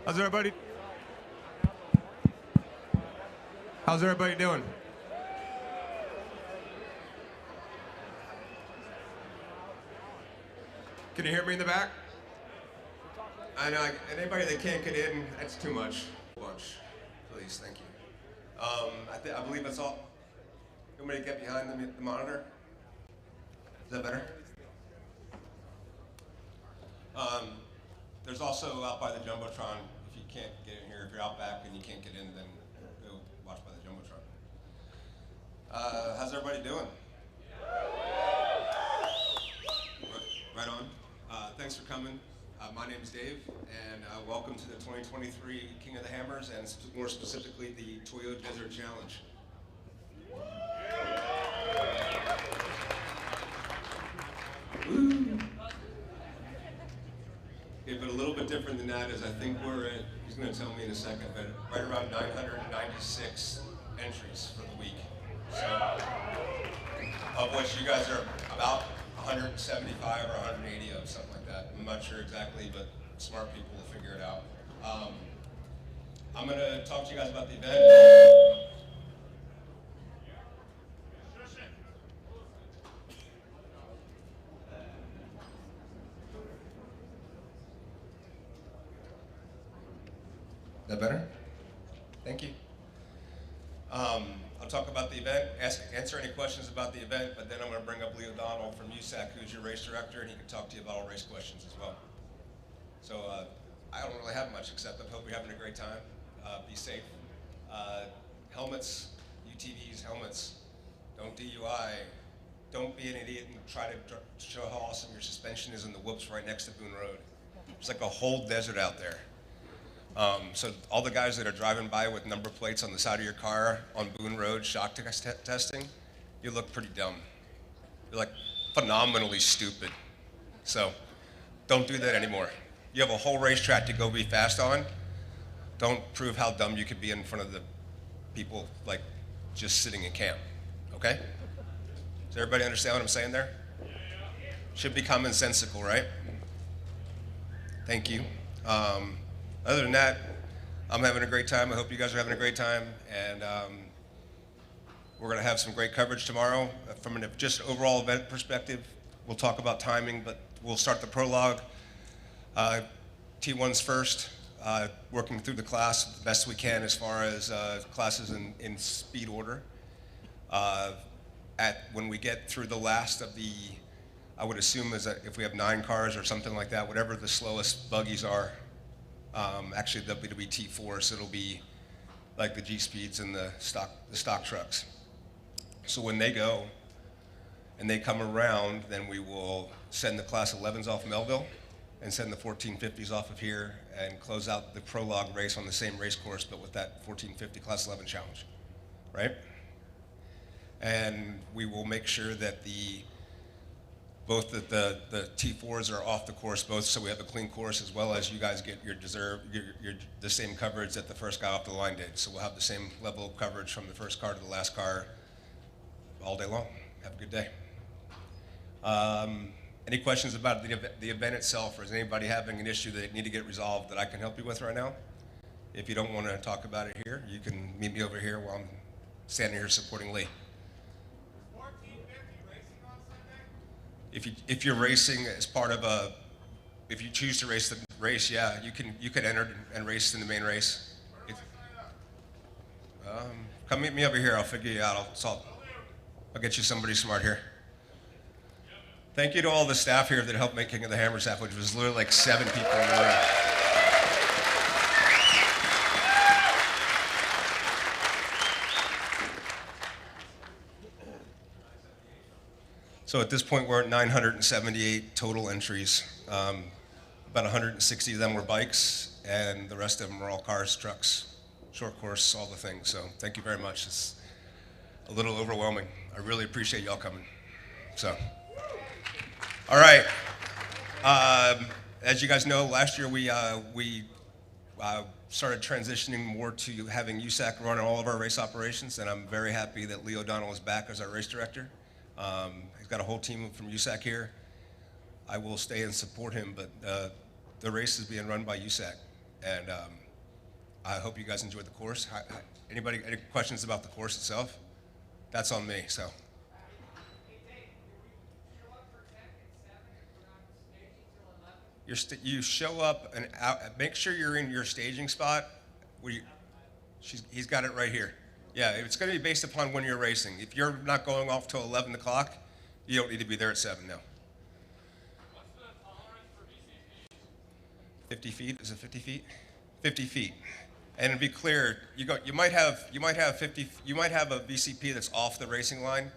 How's everybody? How's everybody doing? Can you hear me in the back? I know, anybody that can't get in, that's too much. Bunch, please, thank you. I believe that's all. You want me to get behind the monitor? Is that better? There's also out by the Jumbotron, if you can't get in here, if you're out back and you can't get in, then go watch by the Jumbotron. How's everybody doing? Right on. Thanks for coming. My name's Dave, and welcome to the 2023 King of the Hammers, and more specifically, the Toyo Desert Challenge. Woo. Okay, but a little bit different than that is I think we're at, he's going to tell me in a second, but right around 996 entries for the week. So, of which you guys are about 175 or 180 of, something like that. I'm not sure exactly, but smart people will figure it out. I'm going to talk to you guys about the event. Is that better? Thank you. I'll talk about the event, answer any questions about the event, but then I'm going to bring up Leo Donald from USAC, who's your race director, and he can talk to you about all race questions as well. So I don't really have much except I hope you're having a great time. Be safe. Helmets, UTVs, helmets. Don't DUI. Don't be an idiot and try to show how awesome your suspension is in the whoops right next to Boone Road. There's like a whole desert out there. So all the guys that are driving by with number plates on the side of your car on Boone Road shock testing, you look pretty dumb. You're like phenomenally stupid. So don't do that anymore. You have a whole racetrack to go be fast on. Don't prove how dumb you could be in front of the people like just sitting in camp, okay? Does everybody understand what I'm saying there? Should be commonsensical, right? Thank you. Other than that, I'm having a great time. I hope you guys are having a great time. And we're going to have some great coverage tomorrow. From an just overall event perspective, we'll talk about timing, but we'll start the prologue. T1's first, working through the class the best we can as far as classes in speed order. When we get through the last of the, I would assume is that if we have 9 cars or something like that, whatever the slowest buggies are, actually they'll be T4, so it'll be like the G-Speeds and the stock trucks. So when they go and they come around, then we will send the class 11s off Melville and send the 1450s off of here and close out the prologue race on the same race course, but with that 1450 class 11 challenge, right? And we will make sure that both the T4s are off the course, both so we have a clean course, as well as you guys get the same coverage that the first guy off the line did. So we'll have the same level of coverage from the first car to the last car all day long. Have a good day. Any questions about the event itself, or is anybody having an issue that they need to get resolved that I can help you with right now? If you don't want to talk about it here, you can meet me over here while I'm standing here supporting Lee. If you're racing as part of if you choose to race the race, yeah, you can enter and race in the main race. Come meet me over here. I'll figure you out. I'll get you somebody smart here. Thank you to all the staff here that helped make King of the Hammers happen, which was literally like 7 people in the room. So at this point, we're at 978 total entries. About 160 of them were bikes, and the rest of them were all cars, trucks, short course, all the things. So thank you very much. It's a little overwhelming. I really appreciate y'all coming. So, all right. As you guys know, last year we started transitioning more to having USAC run all of our race operations, and I'm very happy that Leo Donald is back as our race director. He's got a whole team from USAC here. I will stay and support him, but the race is being run by USAC, And I hope you guys enjoyed the course. Anybody, any questions about the course itself? That's on me, so. You show up and make sure you're in your staging spot. He's got it right here. Yeah, it's going to be based upon when you're racing. If you're not going off till 11 o'clock, you don't need to be there at 7 now. What's the tolerance for VCP? 50 feet, is it 50 feet? 50 feet. And to be clear, you might have a VCP that's off the racing line.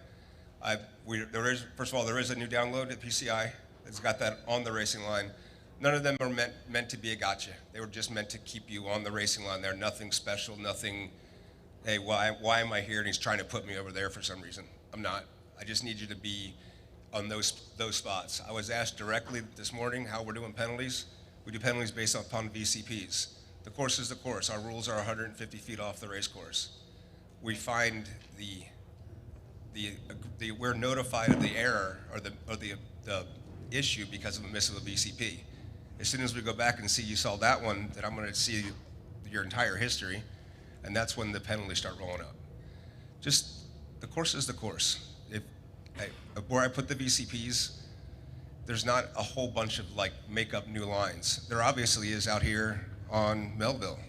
First of all, there is a new download at PCI that's got that on the racing line. None of them are meant to be a gotcha. They were just meant to keep you on the racing line there. Nothing special, nothing, hey, why am I here? And he's trying to put me over there for some reason. I'm not. I just need you to be on those spots. I was asked directly this morning how we're doing penalties. We do penalties based upon VCPs. The course is the course. Our rules are 150 feet off the race course. We find we're notified of the error or the issue because of a miss of a VCP. As soon as we go back and see you saw that one, then I'm going to see your entire history, and that's when the penalties start rolling up. Just the course is the course. Where I put the VCPs, there's not a whole bunch of like make up new lines. There obviously is out here on Melville,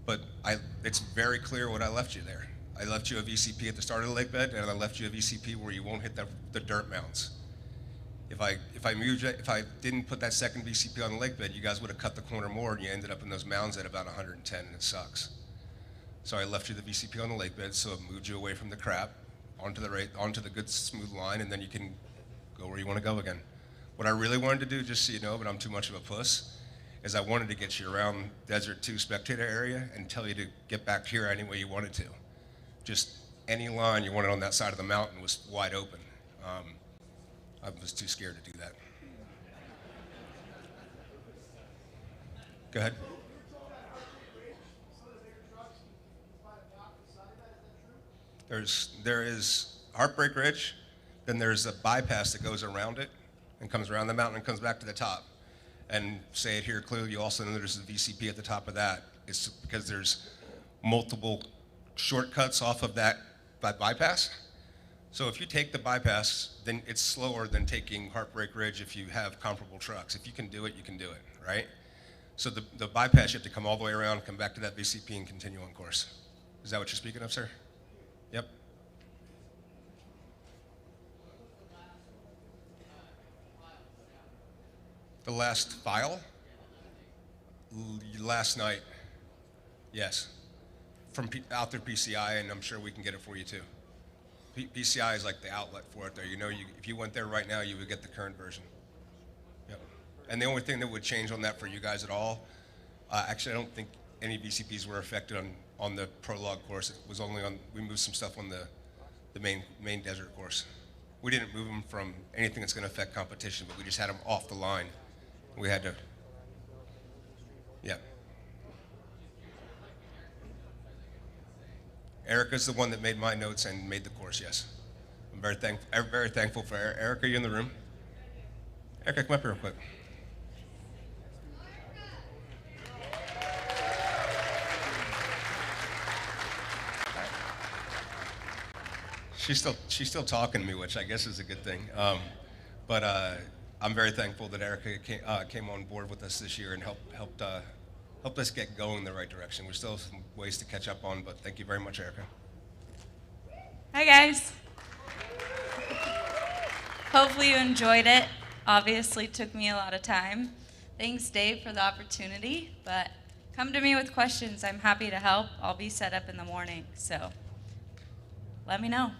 but it's very clear what I left you there. I left you a VCP at the start of the lake bed, and I left you a VCP where you won't hit the dirt mounds. If I didn't put that second VCP on the lake bed, you guys would have cut the corner more, and you ended up in those mounds at about 110, and it sucks. So I left you the VCP on the lake bed, so it moved you away from the crap onto the good smooth line, and then you can go where you want to go again. What I really wanted to do, just so you know, but I'm too much of a puss, is I wanted to get you around Desert 2 spectator area and tell you to get back here any way you wanted to. Just any line you wanted on that side of the mountain was wide open. I was too scared to do that. Go ahead. There is Heartbreak Ridge, then there's a bypass that goes around it and comes around the mountain and comes back to the top. And say it here clearly, you also know there's a VCP at the top of that. It's because there's multiple shortcuts off of that bypass. So if you take the bypass, then it's slower than taking Heartbreak Ridge if you have comparable trucks. If you can do it, you can do it, right? So the bypass, you have to come all the way around, come back to that VCP and continue on course. Is that what you're speaking of, sir? Yep. The last file? Last night. Yes. From out through PCI, and I'm sure we can get it for you too. PCI is like the outlet for it there. You know, if you went there right now, you would get the current version. Yep. And the only thing that would change on that for you guys at all, actually I don't think any VCPs were affected on the prologue course. It was only we moved some stuff on the main desert course. We didn't move them from anything that's going to affect competition, but we just had them off the line. We had to, yeah. Erica's the one that made my notes and made the course, yes. I'm very thankful for Erica. Are you in the room? Erica, come up here real quick. She's still talking to me, which I guess is a good thing. But I'm very thankful that Erica came on board with us this year and helped us get going in the right direction. We still have some ways to catch up on, but thank you very much, Erica. Hi, guys. Hopefully you enjoyed it. Obviously took me a lot of time. Thanks, Dave, for the opportunity, but come to me with questions. I'm happy to help. I'll be set up in the morning, so let me know.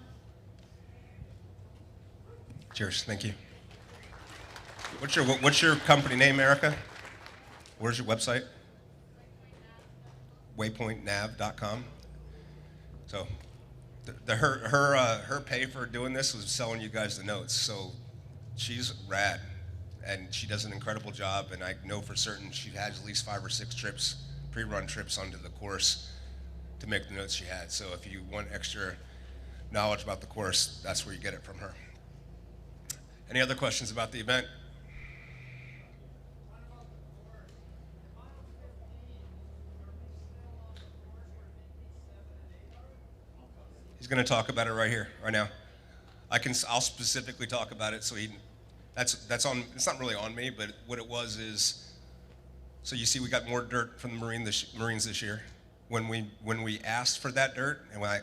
Cheers, thank you. What's your company name, Erica? Where's your website? waypointnav.com. So her pay for doing this was selling you guys the notes. So she's rad, and she does an incredible job. And I know for certain she has at least 5 or 6 trips, pre-run trips onto the course to make the notes she had. So if you want extra knowledge about the course, that's where you get it from her. Any other questions about the event? He's going to talk about it right here, right now. I'll specifically talk about it. So that's on. It's not really on me, but what it was is. So you see, we got more dirt from the Marines this year. When we asked for that dirt, and when I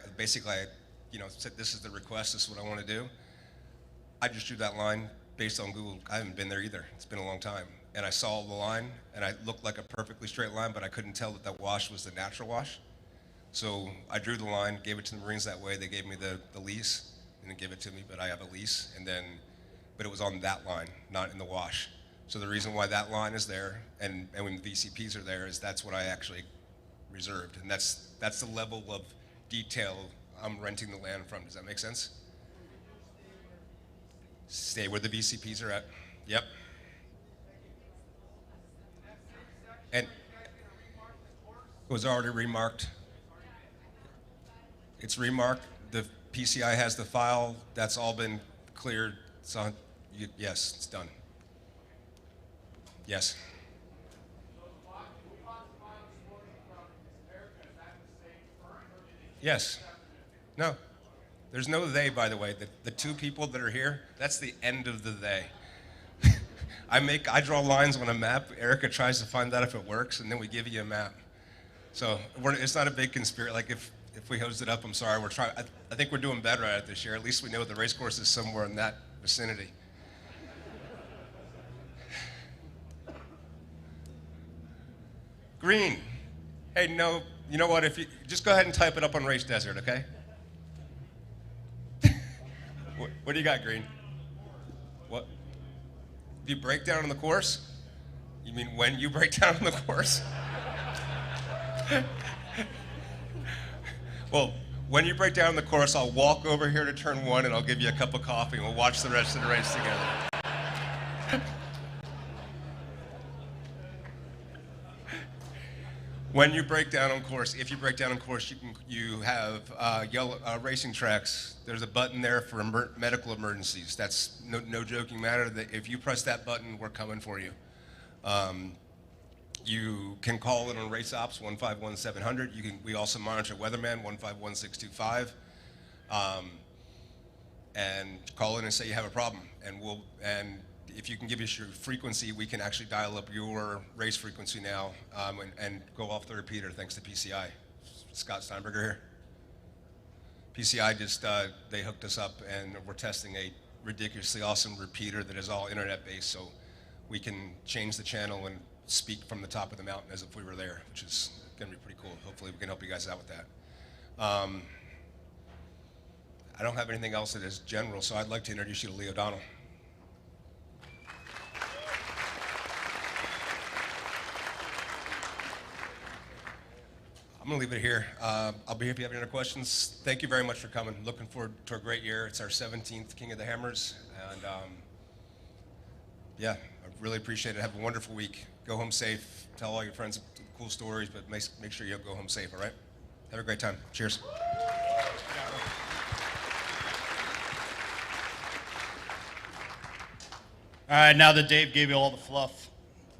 said this is the request, this is what I want to do. I just drew that line based on Google. I haven't been there either. It's been a long time. And I saw the line, and it looked like a perfectly straight line, but I couldn't tell that wash was the natural wash. So I drew the line, gave it to the Marines that way. They gave me the lease. They didn't give it to me, but I have a lease. But it was on that line, not in the wash. So the reason why that line is there, and when the VCPs are there, is that's what I actually reserved. And that's the level of detail I'm renting the land from. Does that make sense? Stay where the VCPs are at. Yep. And it was already remarked. It's remarked. The PCI has the file. That's all been cleared. So, yes, it's done. Yes. Yes. No. There's no they, by the way. The two people that are here, that's the end of the they. I draw lines on a map. Erica tries to find out if it works, and then we give you a map. So it's not a big conspiracy. Like if we hosed it up, I'm sorry. We're trying. I think we're doing better at it this year. At least we know the race course is somewhere in that vicinity. Green. Hey, no. You know what? If you just go ahead and type it up on Race Desert, okay? What do you got, Green? What? Do you break down on the course? You mean when you break down on the course? Well, when you break down on the course, I'll walk over here to turn 1 and I'll give you a cup of coffee and we'll watch the rest of the race together. When you break down on course, if you break down on course, you have yellow racing tracks. There's a button there for medical emergencies. That's no joking matter. That if you press that button, we're coming for you. You can call it on race ops 151-700. We also monitor weatherman 151-625, and call in and say you have a problem, and if you can give us your frequency, we can actually dial up your race frequency now and go off the repeater thanks to PCI. Scott Steinberger here. PCI just, they hooked us up and we're testing a ridiculously awesome repeater that is all internet based, so we can change the channel and speak from the top of the mountain as if we were there, which is gonna be pretty cool. Hopefully we can help you guys out with that. I don't have anything else that is general, so I'd like to introduce you to Lee O'Donnell. I'm going to leave it here. I'll be here if you have any other questions. Thank you very much for coming. Looking forward to a great year. It's our 17th King of the Hammers. And yeah, I really appreciate it. Have a wonderful week. Go home safe. Tell all your friends cool stories, but make sure you go home safe, all right? Have a great time. Cheers. All right, now that Dave gave you all the fluff,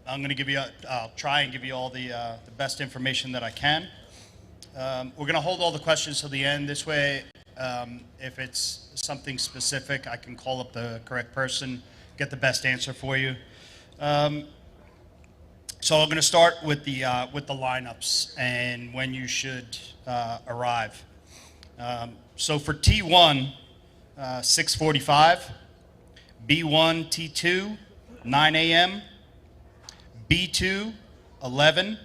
I'm going to give you, I'll try and give you all the best information that I can. We're going to hold all the questions till the end. This way, if it's something specific, I can call up the correct person, get the best answer for you. So I'm going to start with the lineups and when you should arrive. So for T1, 6:45, B1, T2, 9 a.m., B2, 11,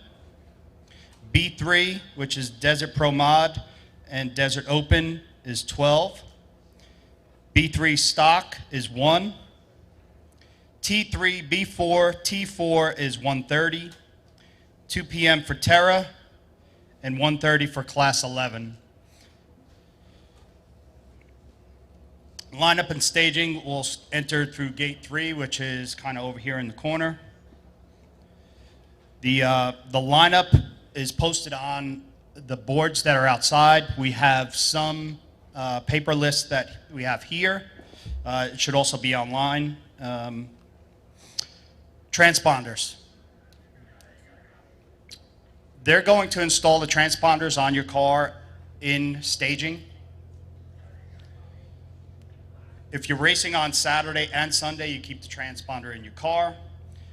B3, which is Desert Pro Mod and Desert Open, is 12, B3 Stock is 1, T3, B4, T4 is 1:30, 2 p.m. for Terra, and 1:30 for Class 11. Lineup and staging will enter through Gate 3, which is kind of over here in the corner. The lineup is posted on the boards that are outside. We have some paper lists that we have here. It should also be online. Transponders. They're going to install the transponders on your car in staging. If you're racing on Saturday and Sunday, you keep the transponder in your car.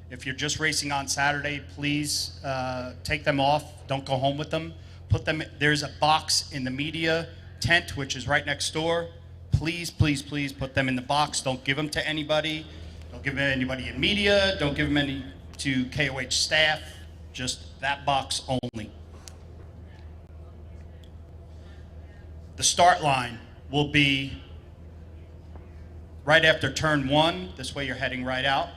If you're just racing on Saturday, please take them off. Don't go home with them. Put them. There's a box in the media tent, which is right next door. Please, please, please put them in the box. Don't give them to anybody. Don't give them to anybody in media. Don't give them any to KOH staff. Just that box only. The start line will be right after turn 1. This way you're heading right out.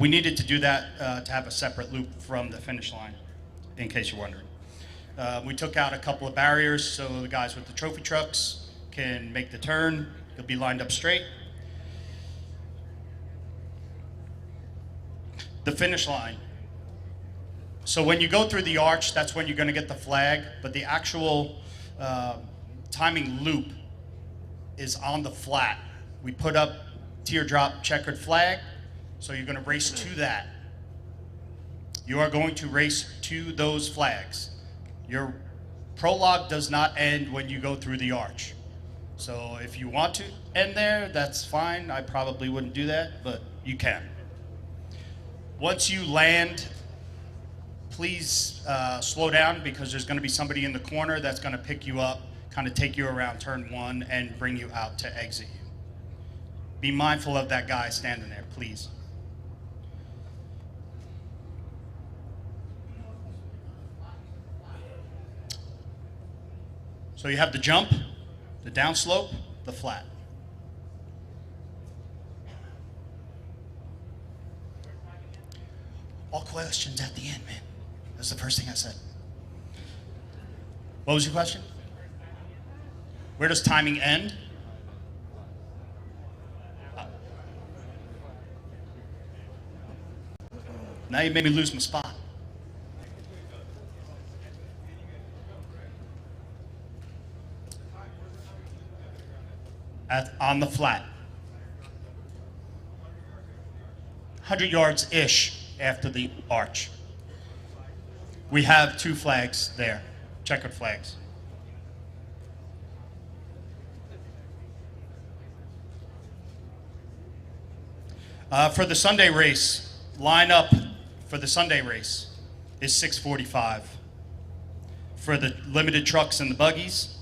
We needed to do that to have a separate loop from the finish line, in case you're wondering. We took out a couple of barriers so the guys with the trophy trucks can make the turn. You'll be lined up straight. The finish line. So when you go through the arch, that's when you're going to get the flag, but the actual timing loop is on the flat. We put up teardrop checkered flag, so you're going to race to that. You are going to race to those flags. Your prologue does not end when you go through the arch. So if you want to end there, that's fine. I probably wouldn't do that, but you can. Once you land, please slow down, because there's going to be somebody in the corner that's going to pick you up, kind of take you around turn 1 and bring you out to exit you. Be mindful of that guy standing there, please. So you have the jump, the downslope, the flat. All questions at the end, man. That's the first thing I said. What was your question? Where does timing end? Now you made me lose my spot. On the flat. 100 yards-ish after the arch. We have 2 flags there, checkered flags. For the Sunday race, lineup for the Sunday race is 6:45. For the limited trucks and the buggies,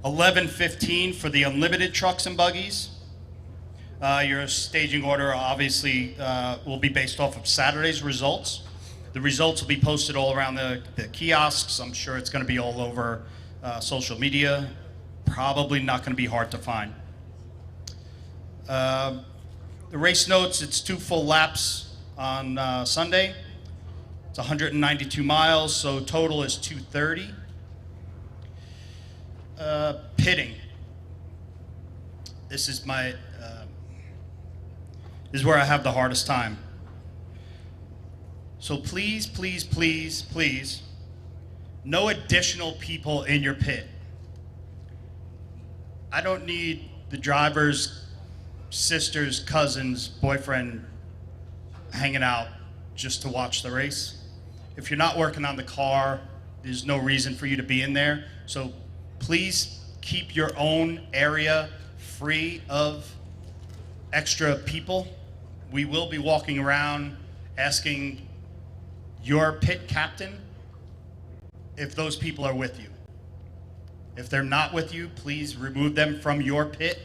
11:15 for the unlimited trucks and buggies. Your staging order obviously will be based off of Saturday's results. The results will be posted all around the kiosks. I'm sure it's going to be all over social media. Probably not going to be hard to find. The race notes, it's 2 full laps on Sunday. It's 192 miles, so total is 230. Pitting. This is my, this is where I have the hardest time. So please, please, please, please, no additional people in your pit. I don't need the driver's sister's cousin's boyfriend hanging out just to watch the race. If you're not working on the car, there's no reason for you to be in there. So please keep your own area free of extra people. We will be walking around asking your pit captain if those people are with you. If they're not with you, please remove them from your pit.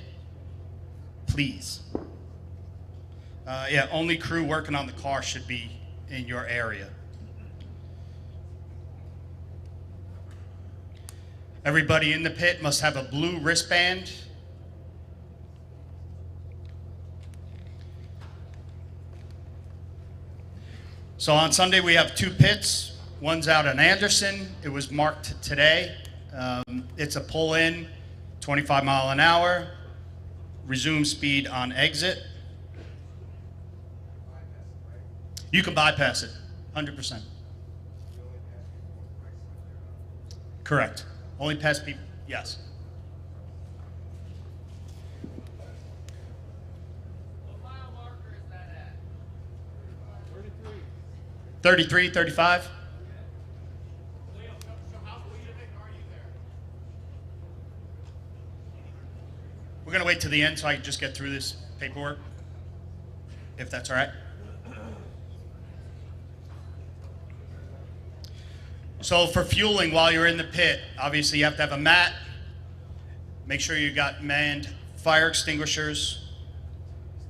Please. Yeah, only crew working on the car should be in your area. Everybody in the pit must have a blue wristband. So on Sunday we have 2 pits. One's out in Anderson. It was marked today. It's a pull-in, 25 mile an hour. Resume speed on exit. You can bypass it, 100%. Correct. Only pass people, yes. What mile marker is that at? 33, 35. Leo, so how fleeting are you there? We're going to wait to the end so I can just get through this paperwork, if that's all right. So for fueling while you're in the pit, obviously you have to have a mat. Make sure you got manned fire extinguishers.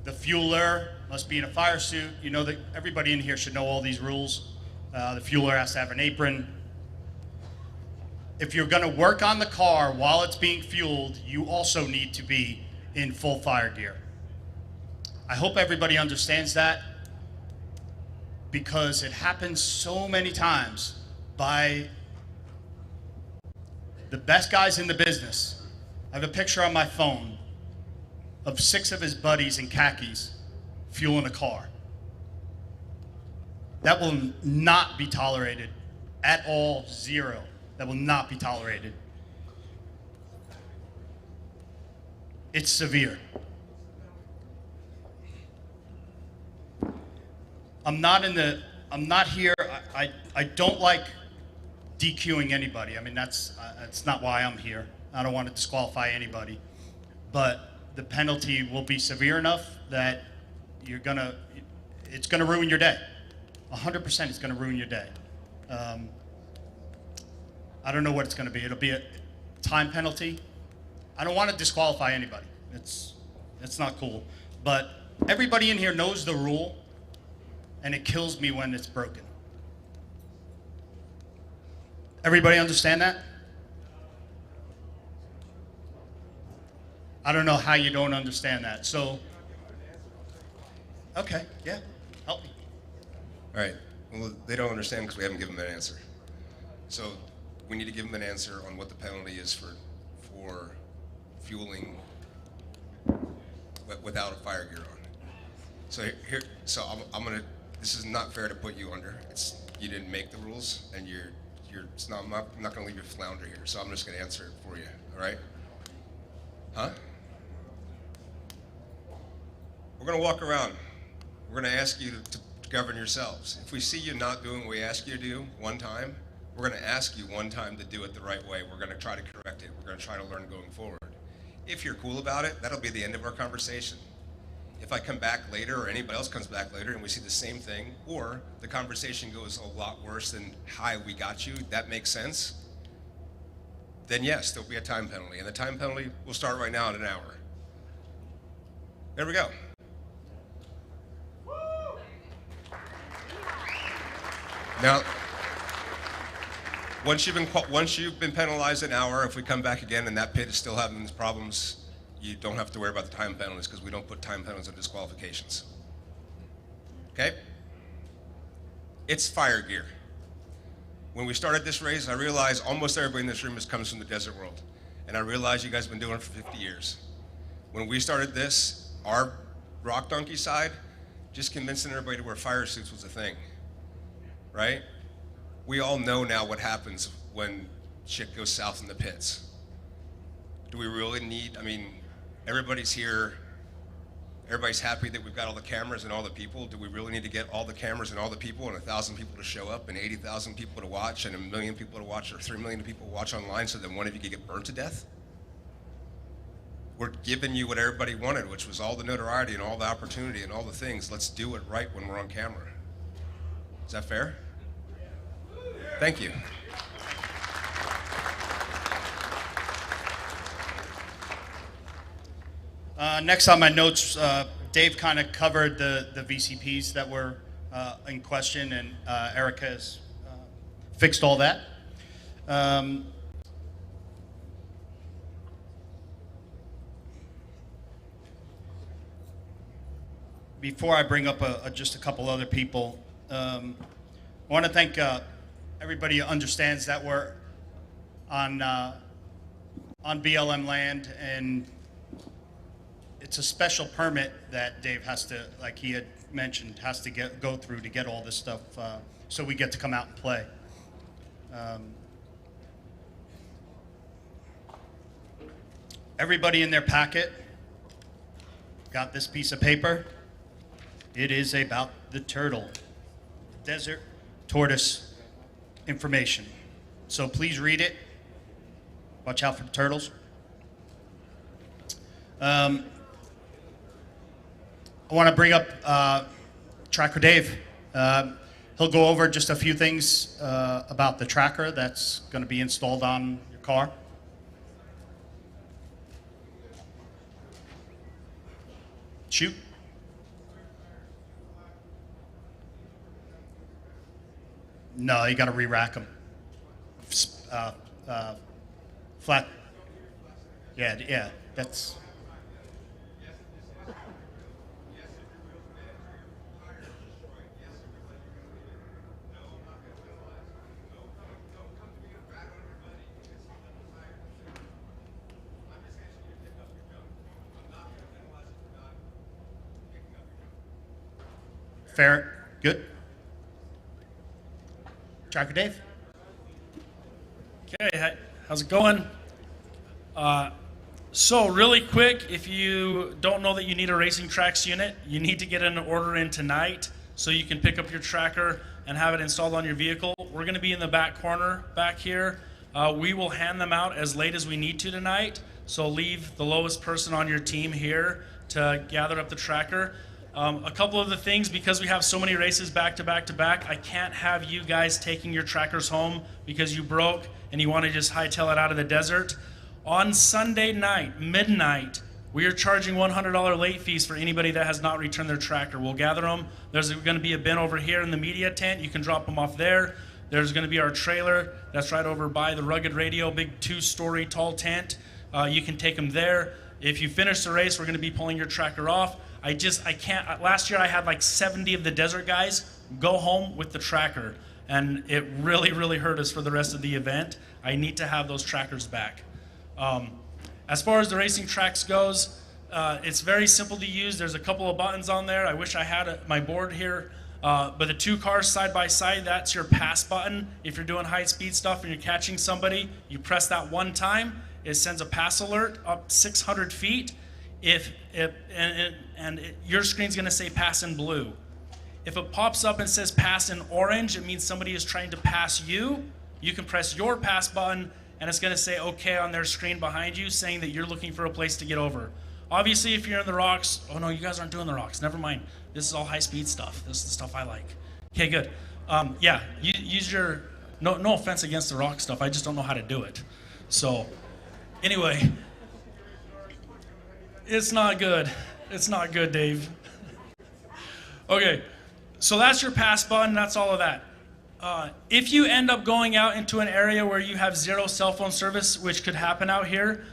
The fueler must be in a fire suit. You know that everybody in here should know all these rules. The fueler has to have an apron. If you're going to work on the car while it's being fueled, you also need to be in full fire gear. I hope everybody understands that, because it happens so many times by the best guys in the business. I have a picture on my phone of 6 of his buddies in khakis fueling a car. That will not be tolerated at all. Zero. That will not be tolerated. It's severe. I'm not here, I don't like DQing anybody. I mean, that's not why I'm here. I don't want to disqualify anybody. But the penalty will be severe enough that it's gonna ruin your day. 100% it's gonna ruin your day. I don't know what it's gonna be. It'll be a time penalty. I don't want to disqualify anybody. It's not cool. But everybody in here knows the rule, and it kills me when it's broken. Everybody understand that? I don't know how you don't understand that. So, okay, yeah, help me. All right. Well, they don't understand because we haven't given them an answer. So we need to give them an answer on what the penalty is for fueling without a fire gear on. So I'm gonna. This is not fair to put you under. You didn't make the rules, and I'm not gonna leave you flounder here. So I'm just gonna answer it for you. All right? Huh? We're gonna walk around. We're gonna ask you to govern yourselves. If we see you not doing what we ask you to do one time, we're gonna ask you one time to do it the right way. We're gonna try to correct it. We're gonna try to learn going forward. If you're cool about it, that'll be the end of our conversation. If I come back later, or anybody else comes back later, and we see the same thing, or the conversation goes a lot worse than, hi, we got you, that makes sense, then yes, there'll be a time penalty. And the time penalty will start right now in an hour. There we go. Now, once you've been penalized an hour, if we come back again and that pit is still having these problems, you don't have to worry about the time penalties, because we don't put time penalties on disqualifications. Okay? It's fire gear. When we started this race, I realized almost everybody in this room comes from the desert world. And I realized you guys have been doing it for 50 years. When we started this, our rock donkey side, just convincing everybody to wear fire suits was a thing. Right? We all know now what happens when shit goes south in the pits. Do we really need, everybody's here, everybody's happy that we've got all the cameras and all the people. Do we really need to get all the cameras and all the people and 1,000 people to show up and 80,000 people to watch and 1 million people to watch or 3 million people to watch online so that one of you could get burnt to death? We're giving you what everybody wanted, which was all the notoriety and all the opportunity and all the things. Let's do it right when we're on camera. Is that fair? Thank you. Next on my notes, Dave kind of covered the VCPs that were in question, and Erica has fixed all that. Before I bring up just a couple other people, I want to thank everybody who understands that we're on BLM land, and it's a special permit that Dave has to, like he had mentioned, has to go through to get all this stuff, so we get to come out and play. Everybody in their packet got this piece of paper. It is about the turtle, desert tortoise information. So please read it. Watch out for the turtles. I want to bring up Tracker Dave. He'll go over just a few things about the tracker that's going to be installed on your car. Shoot. No, you got to re-rack them. Flat. Yeah, that's. Fair, good. Tracker Dave. Okay, how's it going? So really quick, if you don't know that you need a Racing Tracks unit, you need to get an order in tonight so you can pick up your tracker and have it installed on your vehicle. We're going to be in the back corner back here. We will hand them out as late as we need to tonight, so leave the lowest person on your team here to gather up the tracker. A couple of the things, because we have so many races back to back to back, I can't have you guys taking your trackers home because you broke and you want to just hightail it out of the desert. On Sunday night, midnight, we are charging $100 late fees for anybody that has not returned their tracker. We'll gather them. There's going to be a bin over here in the media tent. You can drop them off there. There's going to be our trailer that's right over by the Rugged Radio, big 2-story tall tent. You can take them there. If you finish the race, we're going to be pulling your tracker off. I can't. Last year I had like 70 of the desert guys go home with the tracker, and it really, really hurt us for the rest of the event. I need to have those trackers back. As far as the Racing Tracks goes, it's very simple to use. There's a couple of buttons on there. I wish I had my board here, but the 2 cars side by side, that's your pass button. If you're doing high speed stuff and you're catching somebody, you press that one time, it sends a pass alert up 600 feet. Your screen's going to say pass in blue. If it pops up and says pass in orange, it means somebody is trying to pass you. You can press your pass button, and it's going to say okay on their screen behind you, saying that you're looking for a place to get over. Obviously, if you're in the rocks, oh no, you guys aren't doing the rocks. Never mind. This is all high-speed stuff. This is the stuff I like. Okay, good. Yeah, use your, no offense against the rock stuff. I just don't know how to do it. So, anyway, it's not good. It's not good, Dave. Okay, so that's your pass button. That's all of that. If you end up going out into an area where you have 0 cell phone service, which could happen out here,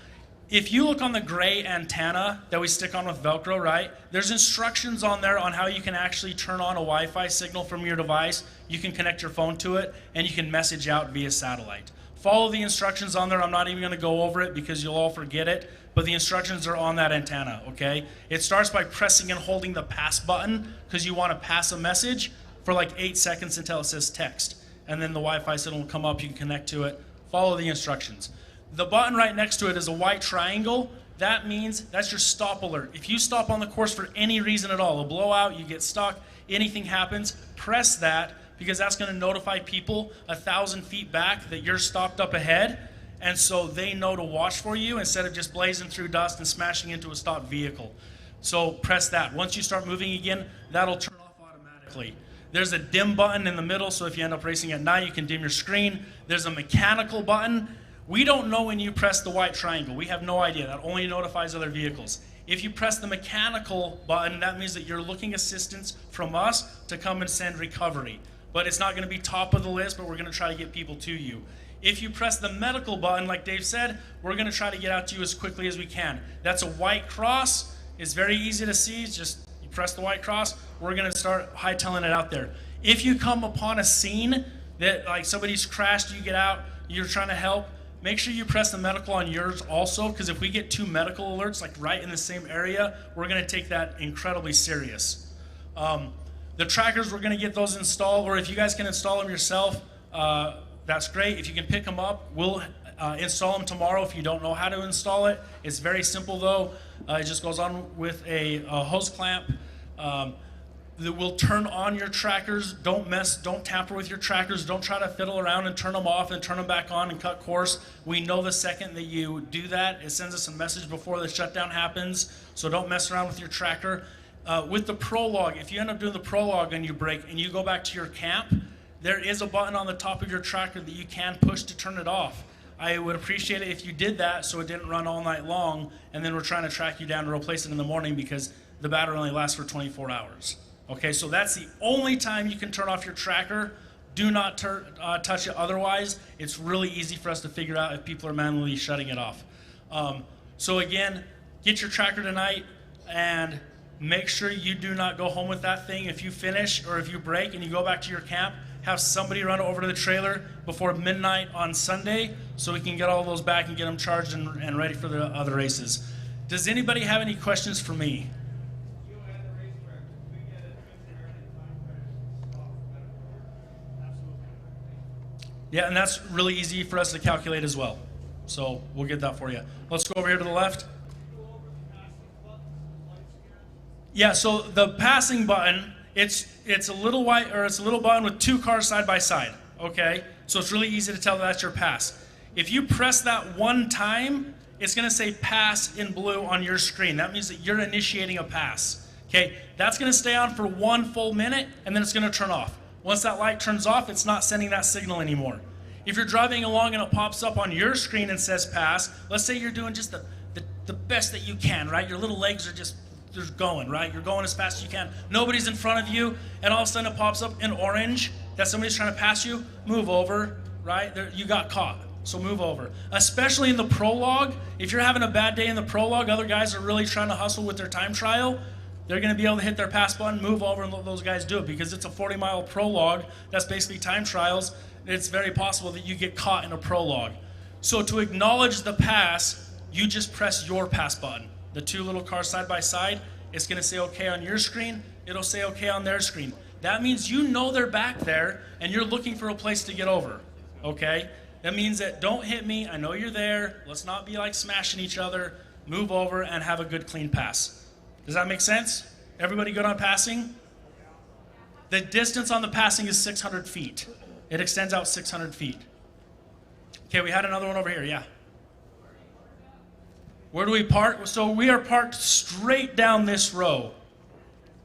if you look on the gray antenna that we stick on with Velcro, right, there's instructions on there on how you can actually turn on a Wi-Fi signal from your device. You can connect your phone to it, and you can message out via satellite. Follow the instructions on there. I'm not even going to go over it because you'll all forget it, but the instructions are on that antenna, okay? It starts by pressing and holding the pass button because you want to pass a message for like 8 seconds until it says text. And then the Wi-Fi signal will come up, you can connect to it. Follow the instructions. The button right next to it is a white triangle. That means that's your stop alert. If you stop on the course for any reason at all, a blowout, you get stuck, anything happens, press that because that's going to notify people 1,000 feet back that you're stopped up ahead. And so they know to watch for you instead of just blazing through dust and smashing into a stopped vehicle. So press that. Once you start moving again, that'll turn off automatically. There's a dim button in the middle, so if you end up racing at night, you can dim your screen. There's a mechanical button. We don't know when you press the white triangle. We have no idea. That only notifies other vehicles. If you press the mechanical button, that means that you're looking assistance from us to come and send recovery. But it's not going to be top of the list, but we're going to try to get people to you. If you press the medical button, like Dave said, we're going to try to get out to you as quickly as we can. That's a white cross. It's very easy to see. It's just you press the white cross. We're going to start hightailing it out there. If you come upon a scene that like somebody's crashed, you get out, you're trying to help, make sure you press the medical on yours also, because if we get 2 medical alerts like right in the same area, we're going to take that incredibly serious. The trackers, we're going to get those installed, or if you guys can install them yourself, that's great. If you can pick them up, we'll install them tomorrow if you don't know how to install it. It's very simple though. It just goes on with a hose clamp. that will turn on your trackers. Don't tamper with your trackers. Don't try to fiddle around and turn them off and turn them back on and cut course. We know the second that you do that, it sends us a message before the shutdown happens. So don't mess around with your tracker. With the prologue, if you end up doing the prologue and you break and you go back to your camp, there is a button on the top of your tracker that you can push to turn it off. I would appreciate it if you did that so it didn't run all night long and then we're trying to track you down to replace it in the morning because the battery only lasts for 24 hours. Okay, so that's the only time you can turn off your tracker. Do not touch it otherwise. It's really easy for us to figure out if people are manually shutting it off. So again, get your tracker tonight and make sure you do not go home with that thing. If you finish or if you break and you go back to your camp, have somebody run over to the trailer before midnight on Sunday so we can get all those back and get them charged and ready for the other races. Does anybody have any questions for me? Yeah, and that's really easy for us to calculate as well. So we'll get that for you. Let's go over here to the left. Yeah, so the passing button, it's a little white, or it's a little button with two cars side by side. Okay, so it's really easy to tell that that's your pass. If you press that one time, it's going to say pass in blue on your screen. That means that you're initiating a pass. Okay, that's going to stay on for 1 full minute, and then it's going to turn off. Once that light turns off, it's not sending that signal anymore. If you're driving along and it pops up on your screen and says pass, let's say you're doing just the best that you can, right? Your little legs are just going, right? You're going as fast as you can. Nobody's in front of you, and all of a sudden it pops up in orange that somebody's trying to pass you. Move over, right? You got caught, so move over. Especially in the prologue, if you're having a bad day in the prologue, other guys are really trying to hustle with their time trial, they're going to be able to hit their pass button, move over, and let those guys do it because it's a 40-mile prologue. That's basically time trials. It's very possible that you get caught in a prologue. So to acknowledge the pass, you just press your pass button. The two little cars side by side, it's going to say okay on your screen. It'll say okay on their screen. That means you know they're back there and you're looking for a place to get over. Okay? That means that don't hit me. I know you're there. Let's not be like smashing each other. Move over and have a good clean pass. Does that make sense? Everybody good on passing? The distance on the passing is 600 feet. It extends out 600 feet. Okay, we had another one over here, yeah. Where do we park? So we are parked straight down this row.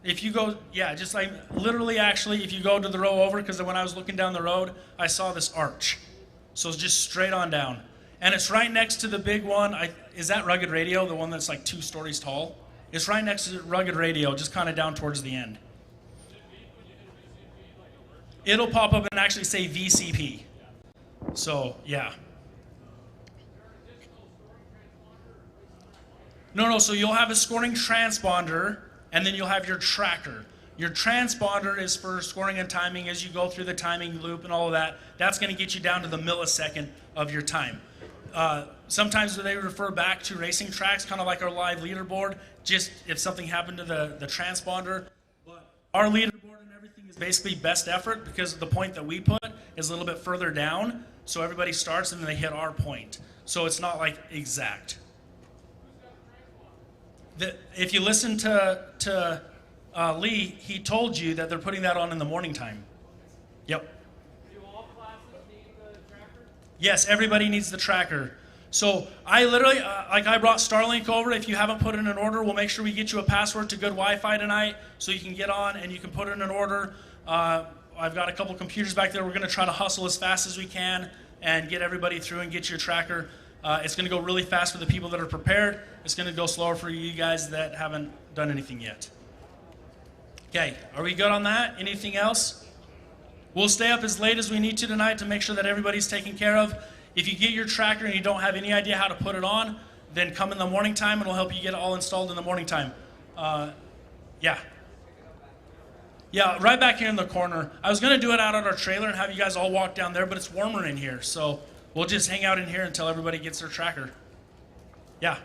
If you go, yeah, just like literally actually, if you go to the row over, because when I was looking down the road, I saw this arch. So it's just straight on down. And it's right next to the big one. Is that Rugged Radio, the one that's like 2 stories tall? It's right next to Rugged Radio, just kind of down towards the end. It'll pop up and actually say VCP. So, yeah. No, so you'll have a scoring transponder, and then you'll have your tracker. Your transponder is for scoring and timing as you go through the timing loop and all of that. That's going to get you down to the millisecond of your time. Sometimes they refer back to racing tracks, kind of like our live leaderboard, just if something happened to the transponder. But our leaderboard and everything is basically best effort because the point that we put is a little bit further down. So everybody starts and then they hit our point. So it's not like exact. If you listen to Lee, he told you that they're putting that on in the morning time. Yep. Do all classes need the tracker? Yes, everybody needs the tracker. So I literally, I brought Starlink over. If you haven't put in an order, we'll make sure we get you a password to good Wi-Fi tonight so you can get on and you can put in an order. I've got a couple computers back there. We're going to try to hustle as fast as we can and get everybody through and get your tracker. It's going to go really fast for the people that are prepared. It's going to go slower for you guys that haven't done anything yet. Okay, are we good on that? Anything else? We'll stay up as late as we need to tonight to make sure that everybody's taken care of. If you get your tracker and you don't have any idea how to put it on, then come in the morning time and we'll help you get it all installed in the morning time. Yeah. Yeah, right back here in the corner. I was going to do it out at our trailer and have you guys all walk down there, but it's warmer in here. So we'll just hang out in here until everybody gets their tracker. Yeah.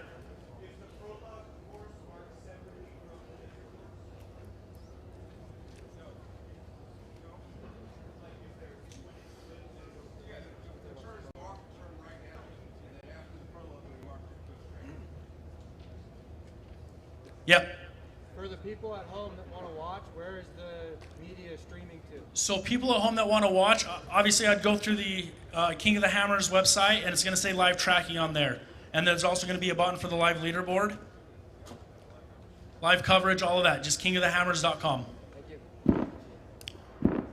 Yep. For the people at home that want to watch, where is the media streaming to? So people at home that want to watch, obviously I'd go through the King of the Hammers website, and it's going to say live tracking on there. And there's also going to be a button for the live leaderboard. Live coverage, all of that. Just kingofthehammers.com. Thank you.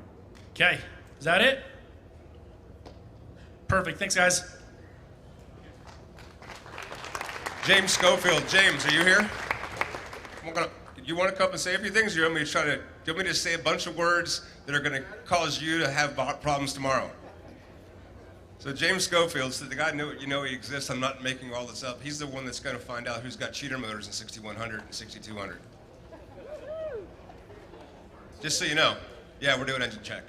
Okay, is that it? Perfect, thanks guys. James Schofield. James, are you here? You want to come and say a few things, or you want me to you want me to say a bunch of words that are going to cause you to have problems tomorrow? So James Schofield, so the guy you know he exists, I'm not making all this up. He's the one that's going to find out who's got cheater motors in 6100 and 6200. Just so you know, yeah, we're doing engine check.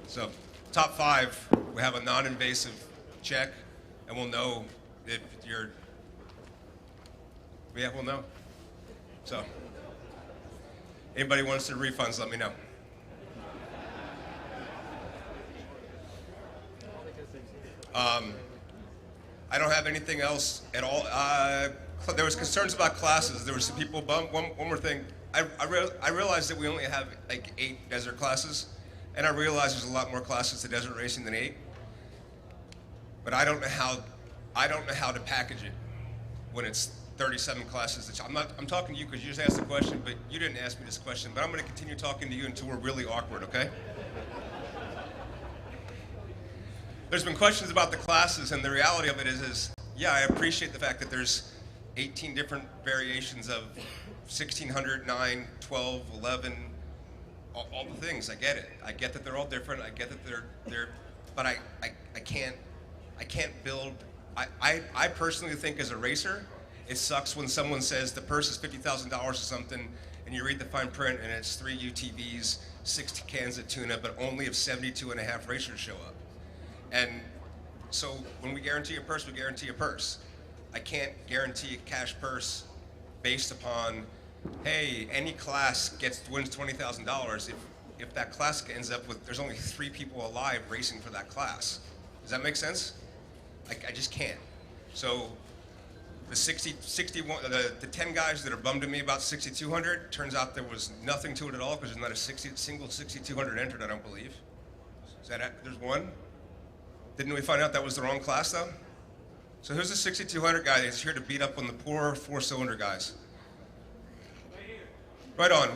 So top 5, we have a non-invasive check, and we'll know if you're, yeah, we'll know. So, anybody wants their refunds, let me know. I don't have anything else at all. There was concerns about classes. There were some people, one more thing. I realized that we only have like 8 desert classes, and I realize there's a lot more classes to desert racing than 8. But I don't know how to package it when it's 37 classes. I'm talking to you because you just asked the question, but you didn't ask me this question. But I'm going to continue talking to you until we're really awkward, okay? There's been questions about the classes, and the reality of it is yeah, I appreciate the fact that there's 18 different variations of 1600, 9, 12, 11, all the things. I get it. I get that they're all different. I get that they're but I can't build. I personally think as a racer, it sucks when someone says the purse is $50,000 or something, and you read the fine print and it's 3 UTVs, 60 cans of tuna, but only if 72 and a half racers show up. And so when we guarantee a purse, we guarantee a purse. I can't guarantee a cash purse based upon, hey, any class wins $20,000 if that class ends up with, there's only 3 people alive racing for that class. Does that make sense? I just can't. So the 61, the 10 guys that are bummed at me about 6,200, turns out there was nothing to it at all because there's not a single 6,200 entered, I don't believe. There's one? Didn't we find out that was the wrong class though? So who's the 6,200 guy that's here to beat up on the poor 4-cylinder guys? Right on.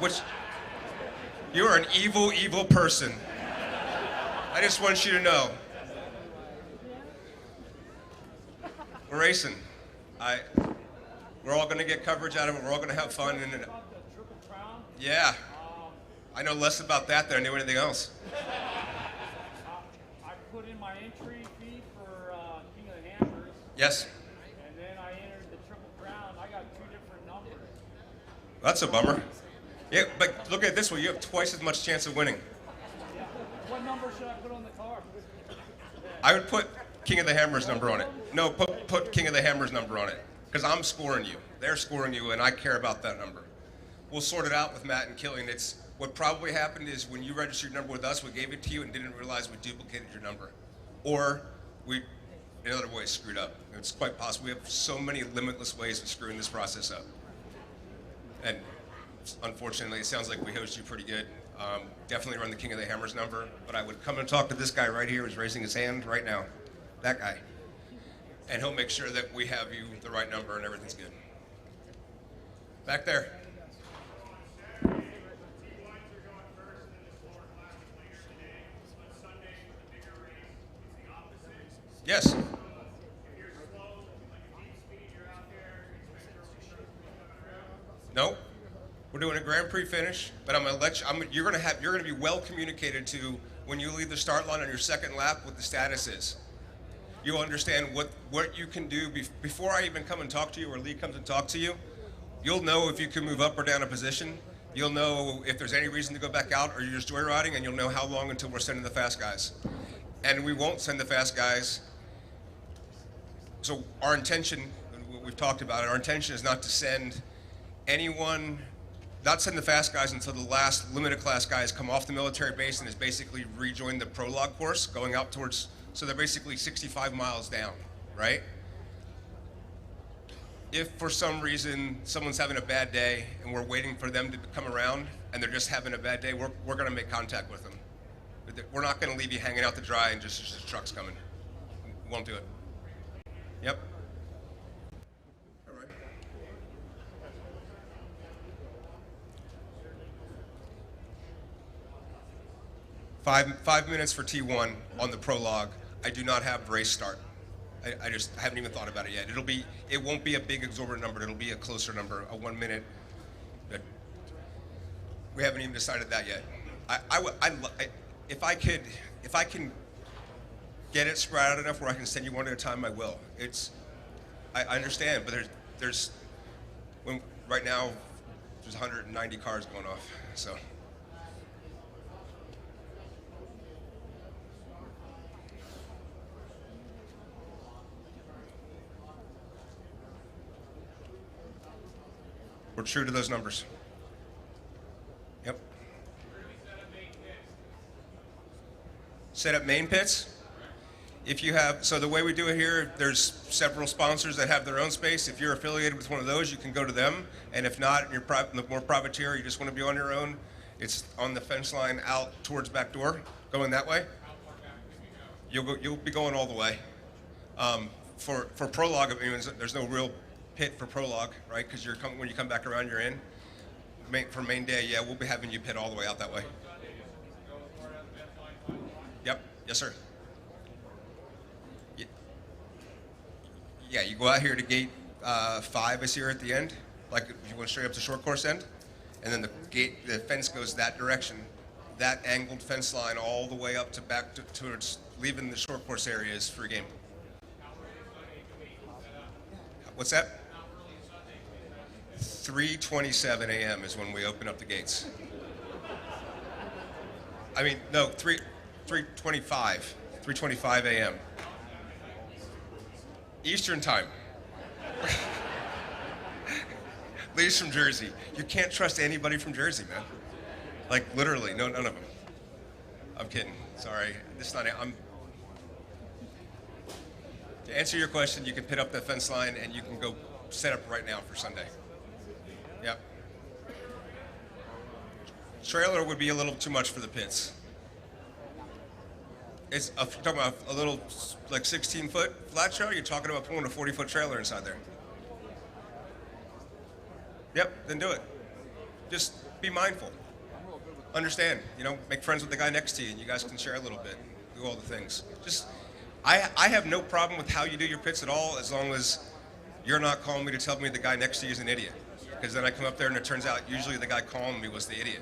You are an evil, evil person. I just want you to know. We're racing. We're all going to get coverage out of it. We're all going to have fun. Yeah. I know less about that than I knew anything else. I put in my entry fee for King of the Hammers. Yes. And then I entered the Triple Crown. I got 2 different numbers. That's a bummer. Yeah, but look at it this way. You have twice as much chance of winning. What number should I put on the car? I would put King of the Hammers number on it. No, put King of the Hammers number on it. Because I'm scoring you. They're scoring you, and I care about that number. We'll sort it out with Matt and Killian. What probably happened is when you registered your number with us, we gave it to you and didn't realize we duplicated your number. Or we, in other ways, screwed up. It's quite possible. We have so many limitless ways of screwing this process up. And unfortunately, it sounds like we host you pretty good. Definitely run the King of the Hammers number, but I would come and talk to this guy right here who's raising his hand right now. That guy. And he'll make sure that we have you the right number and everything's good. Back there. Yes. Nope. We're doing a Grand Prix finish, but I'm gonna let you. You're gonna be well communicated to when you leave the start line on your second lap what the status is. You'll understand what you can do before I even come and talk to you or Lee comes and talk to you. You'll know if you can move up or down a position. You'll know if there's any reason to go back out or you're just joyriding, and you'll know how long until we're sending the fast guys. And we won't send the fast guys. So our intention, we've talked about it, our intention is not to send anyone, not send the fast guys until the last limited class guys come off the military base and has basically rejoined the prologue course going out towards, so they're basically 65 miles down, right? if for some reason someone's having a bad day and we're waiting for them to come around and they're just having a bad day, we're going to make contact with them. We're not going to leave you hanging out to dry and just the truck's coming. We won't do it. Yep. All right. Five minutes for T1 on the prologue. I do not have race start. I haven't even thought about it yet. It won't be a big exorbitant number. It'll be a closer number, a 1 minute. But we haven't even decided that yet. If I can get it spread out enough where I can send you one at a time, I will. I understand, but right now there's 190 cars going off, so. We're true to those numbers. Yep. Set up main pits. If you have, so the way we do it here, there's several sponsors that have their own space. If you're affiliated with one of those, you can go to them. And if not, you're more privateer, you just want to be on your own, it's on the fence line out towards back door, going that way. You'll be going all the way. For prologue, I mean, there's no real pit for prologue, right? Because when you come back around, you're in. For main day, yeah, we'll be having you pit all the way out that way. Yep. Yes, sir. Yeah, you go out here to gate 5, I see her at the end. Like if you went straight up to short course end, and then the fence goes that direction, that angled fence line all the way up to back towards leaving the short course area is free game. What's that? 3:27 a.m. is when we open up the gates. I mean, no, 3:25 a.m. Eastern time. Ladies from Jersey. You can't trust anybody from Jersey, man. Like literally, none of them. I'm kidding. Sorry, this is not. To answer your question, you can pit up the fence line and you can go set up right now for Sunday. Yep. Trailer would be a little too much for the pits. It's you're talking about a little like 16-foot flat trailer. You're talking about pulling a 40-foot trailer inside there. Yep, then do it. Just be mindful. Understand, make friends with the guy next to you, and you guys can share a little bit, do all the things. I have no problem with how you do your pits at all, as long as you're not calling me to tell me the guy next to you is an idiot. Because then I come up there and it turns out usually the guy calling me was the idiot.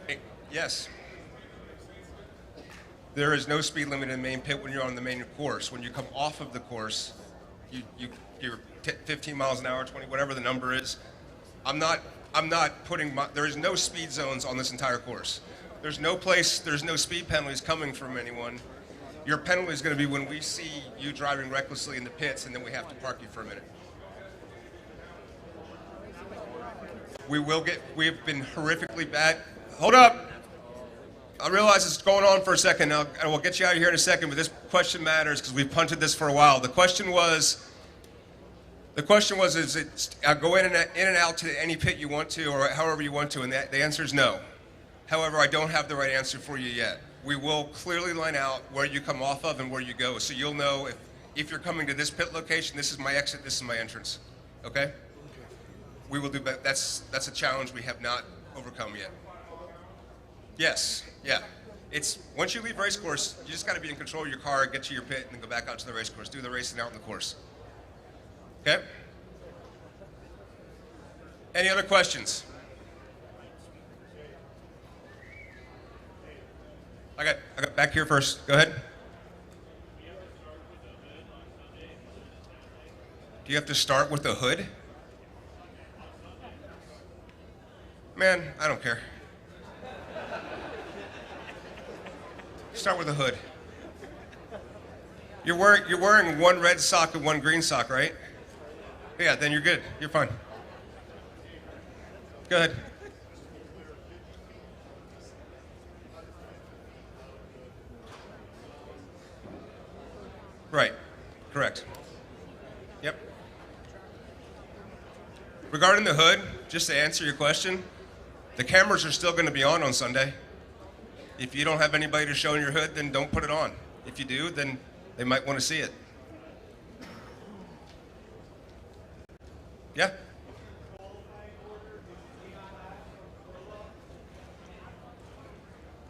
Hey, yes. There is no speed limit in the main pit when you're on the main course. When you come off of the course, you're 15 miles an hour, 20, whatever the number is. I'm not putting there is no speed zones on this entire course. There's no speed penalties coming from anyone. Your penalty is going to be when we see you driving recklessly in the pits, and then we have to park you for a minute. We've been horrifically bad. Hold up. I realize it's going on for a second now, and we'll get you out of here in a second, but this question matters because we've punted this for a while. The question was, is it go in and out to any pit you want to or however you want to, and the answer is no. However, I don't have the right answer for you yet. We will clearly line out where you come off of and where you go, so you'll know if you're coming to this pit location, this is my exit, this is my entrance, okay? We will do that. That's a challenge we have not overcome yet. Yes, yeah. It's once you leave race course, you just got to be in control of your car, get to your pit, and then go back out to the race course. Do the racing out in the course. Okay? Any other questions? I got back here first. Go ahead. Do you have to start with the hood? Man, I don't care. Start with the hood. You're wearing one red sock and one green sock, right? Yeah, then you're good. You're fine. Go ahead. Right, correct. Yep. Regarding the hood, just to answer your question, the cameras are still going to be on Sunday. If you don't have anybody to show in your hood, then don't put it on. If you do, then they might want to see it. Yeah?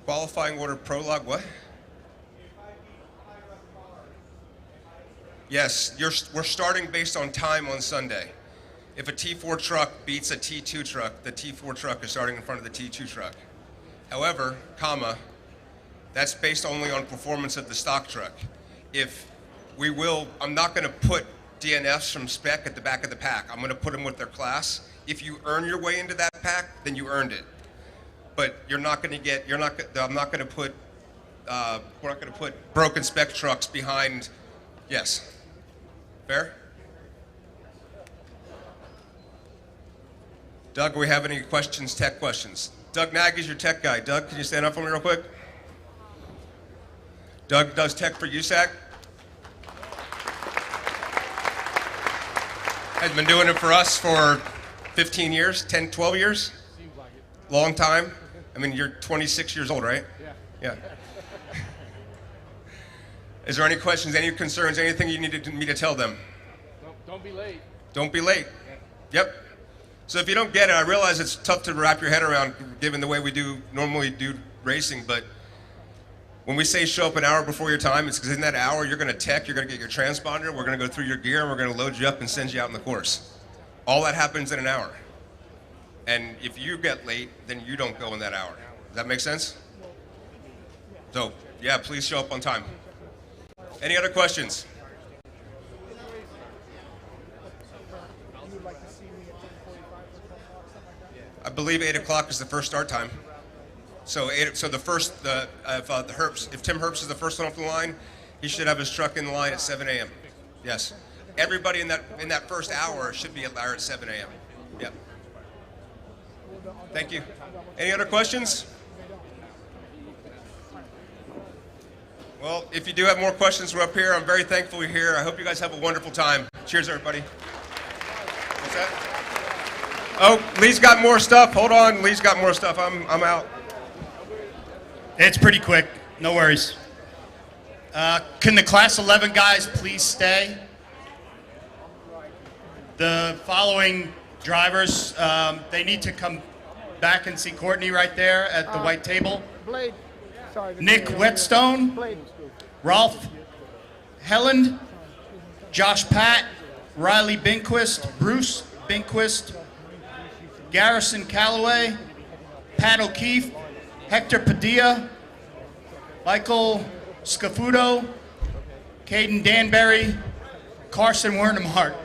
Qualifying order prologue, what? Yes, we're starting based on time on Sunday. If a T4 truck beats a T2 truck, the T4 truck is starting in front of the T2 truck. However, that's based only on performance of the stock truck. I'm not going to put DNFs from spec at the back of the pack. I'm going to put them with their class. If you earn your way into that pack, then you earned it. But we're not going to put broken spec trucks behind. Yes. Fair? Doug, do we have any questions, tech questions? Doug Nagy is your tech guy. Doug, can you stand up for me real quick? Doug does tech for USAC. Has been doing it for us for 15 years, 10, 12 years? Seems like it. Long time. I mean, you're 26 years old, right? Yeah. Yeah. Is there any questions, any concerns, anything you needed me to tell them? Don't be late. Don't be late. Yep. So if you don't get it, I realize it's tough to wrap your head around given the way we normally do racing, but when we say show up an hour before your time, it's because in that hour you're going to tech, you're going to get your transponder, we're going to go through your gear, and we're going to load you up and send you out in the course. All that happens in an hour. And if you get late, then you don't go in that hour. Does that make sense? So, yeah, please show up on time. Any other questions? I believe 8 o'clock is the first start time. So if Tim Herbst is the first one off the line, he should have his truck in the line at 7 a.m. Yes. Everybody in that first hour should be there at 7 a.m. Yep. Thank you. Any other questions? Well, if you do have more questions, we're up here. I'm very thankful you're here. I hope you guys have a wonderful time. Cheers, everybody. What's that? Oh, Lee's got more stuff. Hold on. Lee's got more stuff. I'm out. It's pretty quick. No worries. Can the Class 11 guys please stay? The following drivers, they need to come back and see Courtney right there at the white table. Blade. Sorry. Nick Whetstone, Blade. Rolf Helland, Josh Patt, Riley Binquist, Bruce Binquist, Garrison Calloway, Pat O'Keefe, Hector Padilla, Michael Scafuto, Caden Danbury, Carson Wernemart.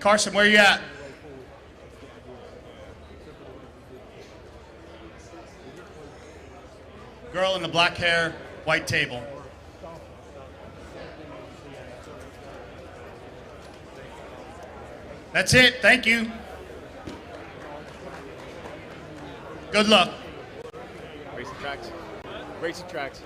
Carson, where you at? Girl in the black hair, white table. That's it. Thank you. Good luck. Racing tracks. Racing tracks.